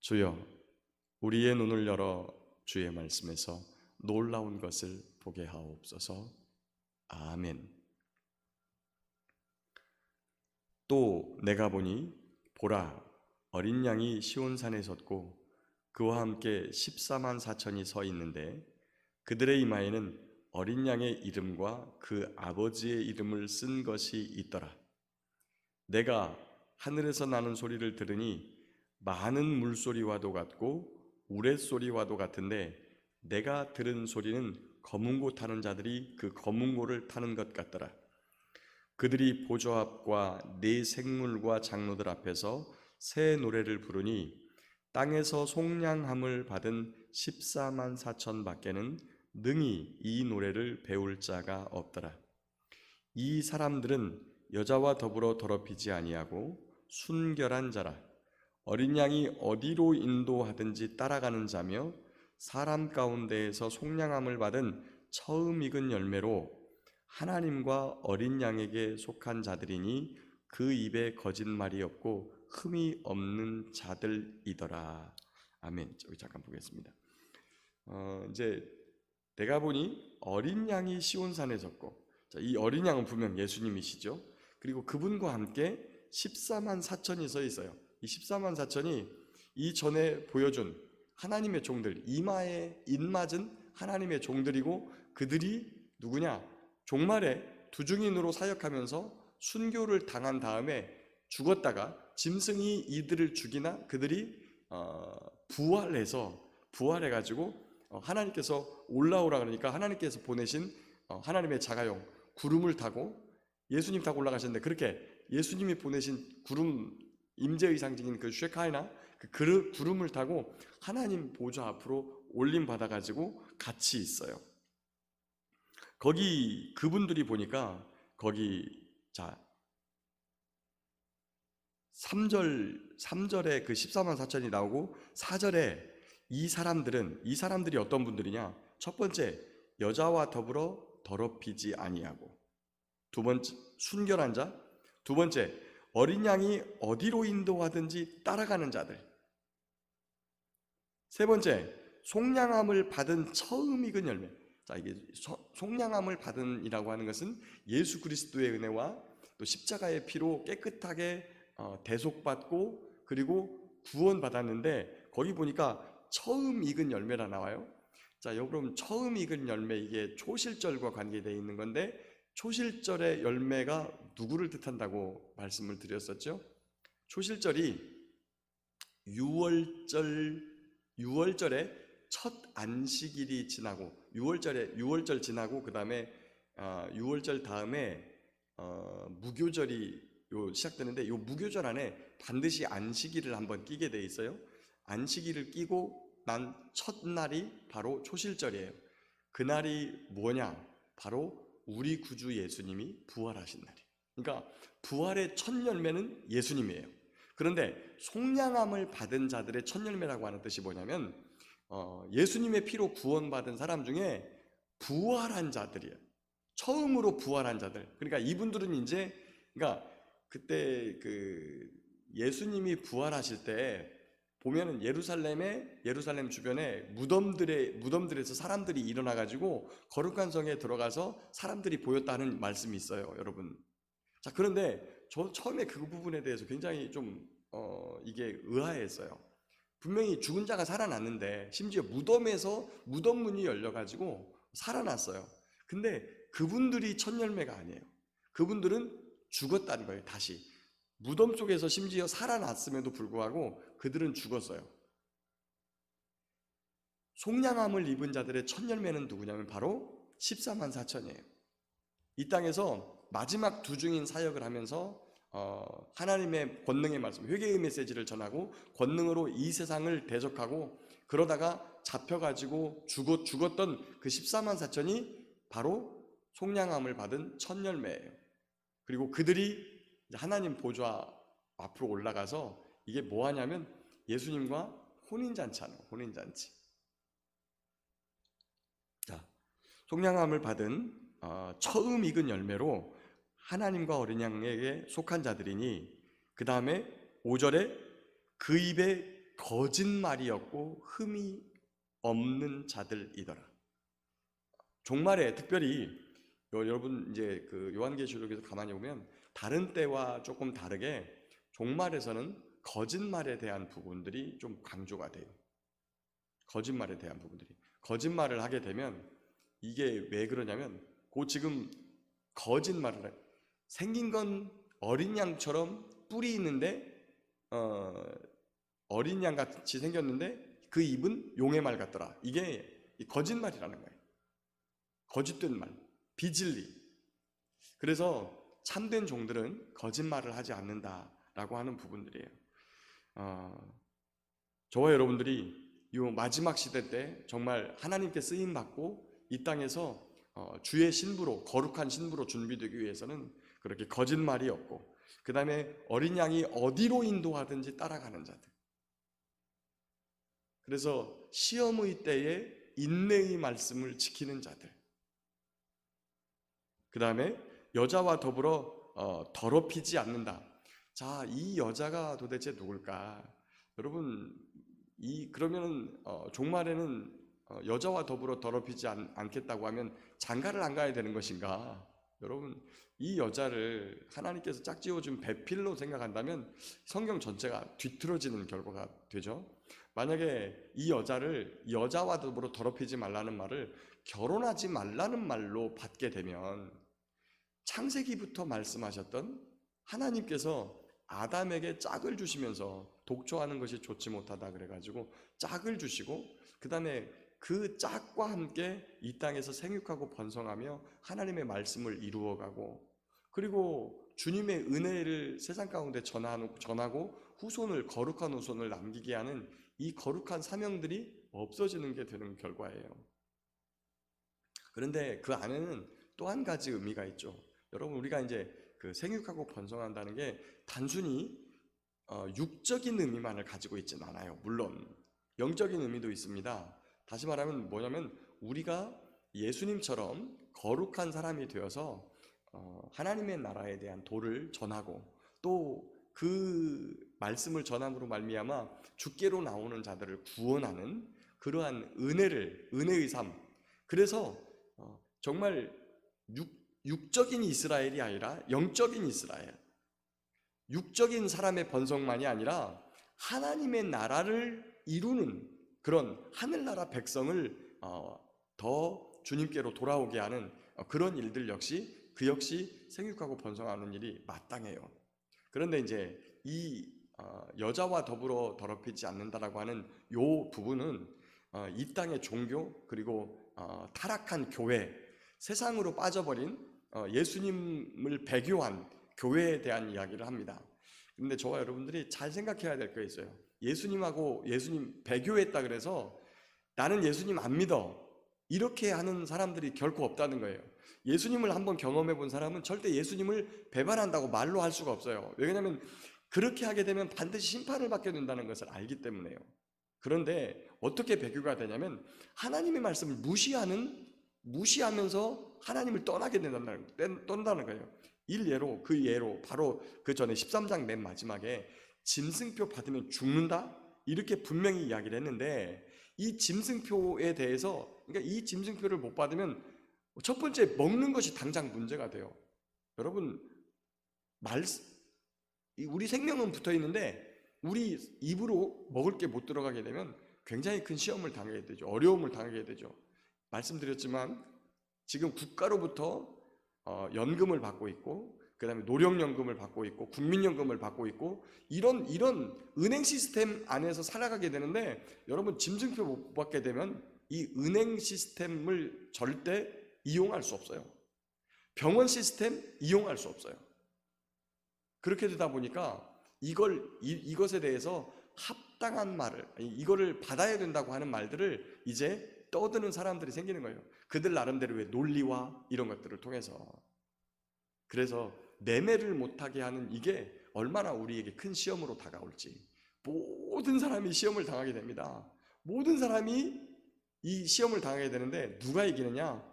주여, 우리의 눈을 열어 주의 말씀에서 놀라운 것을 보게 하옵소서. 아멘. 또 내가 보니 보라, 어린 양이 시온산에 섰고 그와 함께 14만 4천이 서 있는데 그들의 이마에는 어린 양의 이름과 그 아버지의 이름을 쓴 것이 있더라. 내가 하늘에서 나는 소리를 들으니 많은 물소리와도 같고 우레소리와도 같은데 내가 들은 소리는 검은고 타는 자들이 그 검은고를 타는 것 같더라. 그들이 보좌 앞과 네 생물과 장로들 앞에서 새 노래를 부르니 땅에서 속량함을 받은 14만 4천 밖에는 능히 이 노래를 배울 자가 없더라. 이 사람들은 여자와 더불어 더럽히지 아니하고 순결한 자라. 어린 양이 어디로 인도하든지 따라가는 자며 사람 가운데에서 속량함을 받은 처음 익은 열매로 하나님과 어린 양에게 속한 자들이니 그 입에 거짓말이 없고 흠이 없는 자들이더라. 아멘. 여기 잠깐 보겠습니다. 이제 내가 보니 어린 양이 시온산에 섰고, 이 어린 양은 분명 예수님이시죠. 그리고 그분과 함께 14만 4천이 서 있어요. 이 14만 4천이 이전에 보여준 하나님의 종들, 이마에 인맞은 하나님의 종들이고, 그들이 누구냐? 종말에 두중인으로 사역하면서 순교를 당한 다음에 죽었다가 짐승이 이들을 죽이나 그들이 부활해가지고 하나님께서 올라오라 그러니까 하나님께서 보내신 하나님의 자가용 구름을 타고 예수님 타고 올라가셨는데, 그렇게 예수님이 보내신 구름, 임재의 상징인 그 쉐카이나 그 구름을 타고 하나님 보좌 앞으로 올림 받아가지고 같이 있어요. 거기 그분들이 보니까 거기 3절에 그 14만 4천이 나오고 4절에 이 사람들이 어떤 분들이냐? 첫 번째, 여자와 더불어 더럽히지 아니하고, 두 번째, 순결한 자, 두 번째, 어린 양이 어디로 인도하든지 따라가는 자들, 세 번째, 속량함을 받은 처음 익은 열매. 이게 속량함을 받은이라고 하는 것은 예수 그리스도의 은혜와 또 십자가의 피로 깨끗하게 대속받고 그리고 구원받았는데, 거기 보니까 처음 익은 열매라 나와요. 그럼 처음 익은 열매, 이게 초실절과 관계되어 있는 건데, 초실절의 열매가 누구를 뜻한다고 말씀을 드렸었죠? 초실절이 6월절에 첫 안식일이 지나고, 6월절 지나고 그 다음에 6월절 다음에 무교절이 시작되는데, 이 무교절 안에 반드시 안식일을 한번 끼게 돼 있어요. 안식일을 끼고 난 첫날이 바로 초실절이에요. 그날이 뭐냐? 바로 우리 구주 예수님이 부활하신 날이에요. 그러니까 부활의 첫 열매는 예수님이에요. 그런데 속량함을 받은 자들의 첫 열매라고 하는 뜻이 뭐냐면, 예수님의 피로 구원받은 사람 중에 부활한 자들이에요. 처음으로 부활한 자들. 그러니까 이분들은 이제, 그러니까 그때 그 예수님이 부활하실 때 보면은 예루살렘 주변에 무덤들에서 사람들이 일어나 가지고 거룩한 성에 들어가서 사람들이 보였다는 말씀이 있어요, 여러분. 그런데 저 처음에 그 부분에 대해서 굉장히 좀 이게 의아했어요. 분명히 죽은 자가 살아났는데, 심지어 무덤에서 무덤 문이 열려가지고 살아났어요. 근데 그분들이 첫 열매가 아니에요. 그분들은 죽었다는 거예요. 다시 무덤 속에서 심지어 살아났음에도 불구하고 그들은 죽었어요. 속량함을 입은 자들의 첫 열매는 누구냐면 바로 14만 4천이에요. 이 땅에서 마지막 두중인 사역을 하면서 하나님의 권능의 말씀, 회개의 메시지를 전하고 권능으로 이 세상을 대적하고 그러다가 잡혀가지고 죽었던 그 14만 4천이 바로 속량함을 받은 첫 열매예요. 그리고 그들이 하나님 보좌 앞으로 올라가서 이게 뭐하냐면 예수님과 혼인잔치하는 거예요. 혼인잔치. 속량함을 받은 처음 익은 열매로 하나님과 어린 양에게 속한 자들이니, 그 다음에 5절에 그 입에 거짓말이었고 흠이 없는 자들이더라. 종말에 특별히 여러분 이제 그 요한계시록에서 가만히 보면 다른 때와 조금 다르게 종말에서는 거짓말에 대한 부분들이 좀 강조가 돼요. 거짓말에 대한 부분들이. 거짓말을 하게 되면 이게 왜 그러냐면 지금 거짓말을 해. 생긴 건 어린 양처럼 뿔이 있는데 어린 양 같이 생겼는데 그 입은 용의 말 같더라. 이게 거짓말이라는 거예요. 거짓된 말, 비진리. 그래서 참된 종들은 거짓말을 하지 않는다라고 하는 부분들이에요. 저와 여러분들이 이 마지막 시대 때 정말 하나님께 쓰임 받고 이 땅에서 주의 신부로, 거룩한 신부로 준비되기 위해서는 그렇게 거짓말이 없고, 그 다음에 어린 양이 어디로 인도하든지 따라가는 자들. 그래서 시험의 때에 인내의 말씀을 지키는 자들. 그 다음에 여자와 더불어 더럽히지 않는다. 자, 이 여자가 도대체 누굴까? 여러분, 그러면은 종말에는 여자와 더불어 더럽히지 않겠다고 하면 장가를 안 가야 되는 것인가? 여러분, 이 여자를 하나님께서 짝지어준 배필로 생각한다면 성경 전체가 뒤틀어지는 결과가 되죠. 만약에 이 여자를 여자와 더불어 더럽히지 말라는 말을 결혼하지 말라는 말로 받게 되면 창세기부터 말씀하셨던 하나님께서 아담에게 짝을 주시면서 독초하는 것이 좋지 못하다 그래가지고 짝을 주시고, 그 다음에 그 짝과 함께 이 땅에서 생육하고 번성하며 하나님의 말씀을 이루어가고, 그리고 주님의 은혜를 세상 가운데 전하고 후손을, 거룩한 후손을 남기게 하는 이 거룩한 사명들이 없어지는 게 되는 결과예요. 그런데 그 안에는 또 한 가지 의미가 있죠. 여러분, 우리가 이제 그 생육하고 번성한다는 게 단순히 육적인 의미만을 가지고 있진 않아요. 물론 영적인 의미도 있습니다. 다시 말하면 뭐냐면 우리가 예수님처럼 거룩한 사람이 되어서 하나님의 나라에 대한 도를 전하고, 또 그 말씀을 전함으로 말미암아 주께로 나오는 자들을 구원하는 그러한 은혜의 삶. 그래서 정말 육적인 이스라엘이 아니라 영적인 이스라엘, 육적인 사람의 번성만이 아니라 하나님의 나라를 이루는 그런 하늘나라 백성을 더 주님께로 돌아오게 하는 그런 일들 역시 생육하고 번성하는 일이 마땅해요. 그런데 이제 이 여자와 더불어 더럽히지 않는다라고 하는 요 부분은 이 땅의 종교, 그리고 타락한 교회, 세상으로 빠져버린 예수님을 배교한 교회에 대한 이야기를 합니다. 근데 저와 여러분들이 잘 생각해야 될 게 있어요. 예수님 배교했다 그래서 나는 예수님 안 믿어, 이렇게 하는 사람들이 결코 없다는 거예요. 예수님을 한번 경험해 본 사람은 절대 예수님을 배반한다고 말로 할 수가 없어요. 왜냐하면 그렇게 하게 되면 반드시 심판을 받게 된다는 것을 알기 때문에요. 그런데 어떻게 배교가 되냐면 하나님의 말씀을 무시하면서 하나님을 떠나게 떤다는 거예요. 일예로, 그 예로 바로 그 전에 13장 맨 마지막에 짐승표 받으면 죽는다? 이렇게 분명히 이야기를 했는데, 이 짐승표에 대해서, 그러니까 이 짐승표를 못 받으면 첫 번째 먹는 것이 당장 문제가 돼요. 여러분, 우리 생명은 붙어 있는데 우리 입으로 먹을 게 못 들어가게 되면 굉장히 큰 시험을 당하게 되죠. 어려움을 당하게 되죠. 말씀드렸지만 지금 국가로부터 연금을 받고 있고, 그 다음에 노령연금을 받고 있고, 국민연금을 받고 있고, 이런 은행 시스템 안에서 살아가게 되는데, 여러분 짐승표 못 받게 되면 이 은행 시스템을 절대 이용할 수 없어요. 병원 시스템 이용할 수 없어요. 그렇게 되다 보니까 이것에 대해서 합당한 말을, 이거를 받아야 된다고 하는 말들을 이제 떠드는 사람들이 생기는 거예요. 그들 나름대로의 논리와 이런 것들을 통해서. 그래서 매매를 못하게 하는 이게 얼마나 우리에게 큰 시험으로 다가올지. 모든 사람이 시험을 당하게 됩니다. 모든 사람이 이 시험을 당하게 되는데 누가 이기느냐?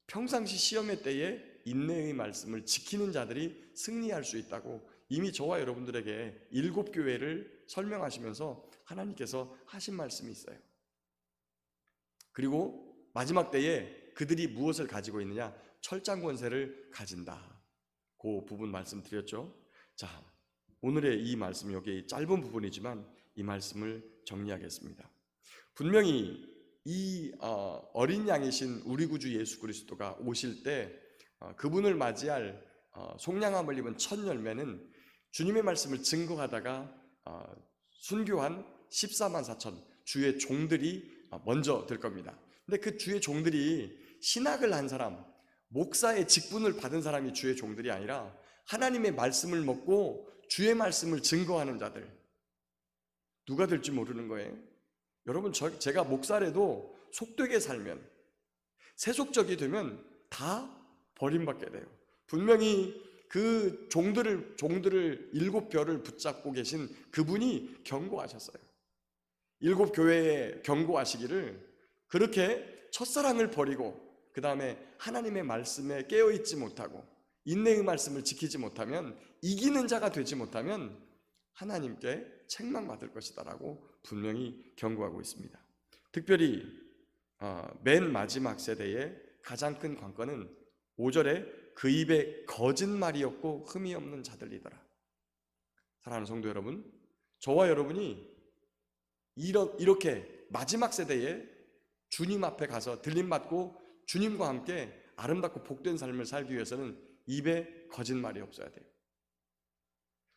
평상시 시험의 때에 인내의 말씀을 지키는 자들이 승리할 수 있다고 이미 저와 여러분들에게 7교회를 설명하시면서 하나님께서 하신 말씀이 있어요. 그리고 마지막 때에 그들이 무엇을 가지고 있느냐? 철장 권세를 가진다. 그 부분 말씀드렸죠. 자, 오늘의 이 말씀, 여기 짧은 부분이지만 이 말씀을 정리하겠습니다. 분명히 이 어린 양이신 우리 구주 예수 그리스도가 오실 때 그분을 맞이할 속량함을 입은 첫 열매는 주님의 말씀을 증거하다가 순교한 14만 4천 주의 종들이 먼저 될 겁니다. 근데 그 주의 종들이 신학을 한 사람, 목사의 직분을 받은 사람이 주의 종들이 아니라 하나님의 말씀을 먹고 주의 말씀을 증거하는 자들, 누가 될지 모르는 거예요. 여러분, 제가 목사라도 속되게 살면, 세속적이 되면 다 버림받게 돼요. 분명히 그 종들을 7별을 붙잡고 계신 그분이 경고하셨어요. 7교회에 경고하시기를, 그렇게 첫사랑을 버리고 그 다음에 하나님의 말씀에 깨어있지 못하고 인내의 말씀을 지키지 못하면, 이기는 자가 되지 못하면 하나님께 책망받을 것이다 라고 분명히 경고하고 있습니다. 특별히 맨 마지막 세대의 가장 큰 관건은 5절에 그 입에 거짓말이었고 흠이 없는 자들이더라. 사랑하는 성도 여러분, 저와 여러분이 이렇게 마지막 세대에 주님 앞에 가서 들림받고 주님과 함께 아름답고 복된 삶을 살기 위해서는 입에 거짓말이 없어야 돼요.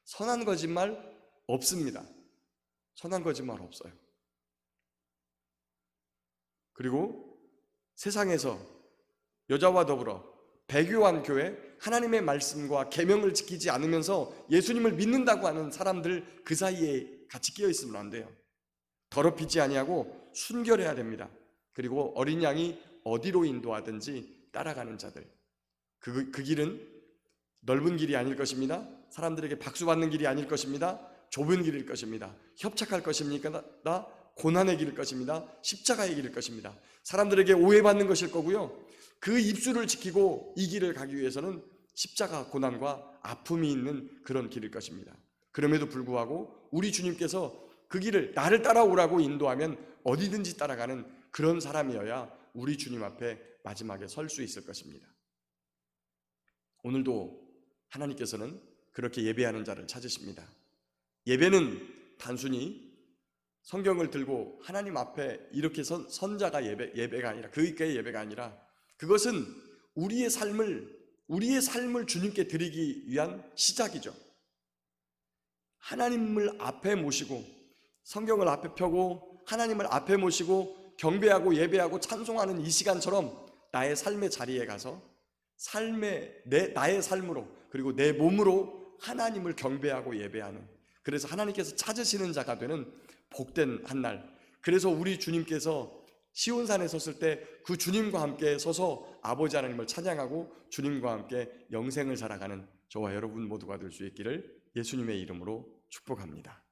선한 거짓말 없습니다. 선한 거짓말 없어요. 그리고 세상에서 여자와 더불어 배교한 교회, 하나님의 말씀과 계명을 지키지 않으면서 예수님을 믿는다고 하는 사람들, 그 사이에 같이 끼어 있으면 안 돼요. 더럽히지 아니하고 순결해야 됩니다. 그리고 어린 양이 어디로 인도하든지 따라가는 자들, 그 길은 넓은 길이 아닐 것입니다. 사람들에게 박수받는 길이 아닐 것입니다. 좁은 길일 것입니다. 협착할 것입니까? 고난의 길일 것입니다. 십자가의 길일 것입니다. 사람들에게 오해받는 것일 거고요. 그 입술을 지키고 이 길을 가기 위해서는 십자가 고난과 아픔이 있는 그런 길일 것입니다. 그럼에도 불구하고 우리 주님께서 그 길을 나를 따라오라고 인도하면 어디든지 따라가는 그런 사람이어야 우리 주님 앞에 마지막에 설 수 있을 것입니다. 오늘도 하나님께서는 그렇게 예배하는 자를 찾으십니다. 예배는 단순히 성경을 들고 하나님 앞에 이렇게 선자가 예배가 아니라, 그의 예배가 아니라, 그것은 우리의 삶을 주님께 드리기 위한 시작이죠. 하나님을 앞에 모시고 성경을 앞에 펴고 하나님을 앞에 모시고 경배하고 예배하고 찬송하는 이 시간처럼 나의 삶의 자리에 가서 나의 삶으로, 그리고 내 몸으로 하나님을 경배하고 예배하는, 그래서 하나님께서 찾으시는 자가 되는 복된 한날. 그래서 우리 주님께서 시온산에 섰을 때 그 주님과 함께 서서 아버지 하나님을 찬양하고 주님과 함께 영생을 살아가는 저와 여러분 모두가 될 수 있기를 예수님의 이름으로 축복합니다.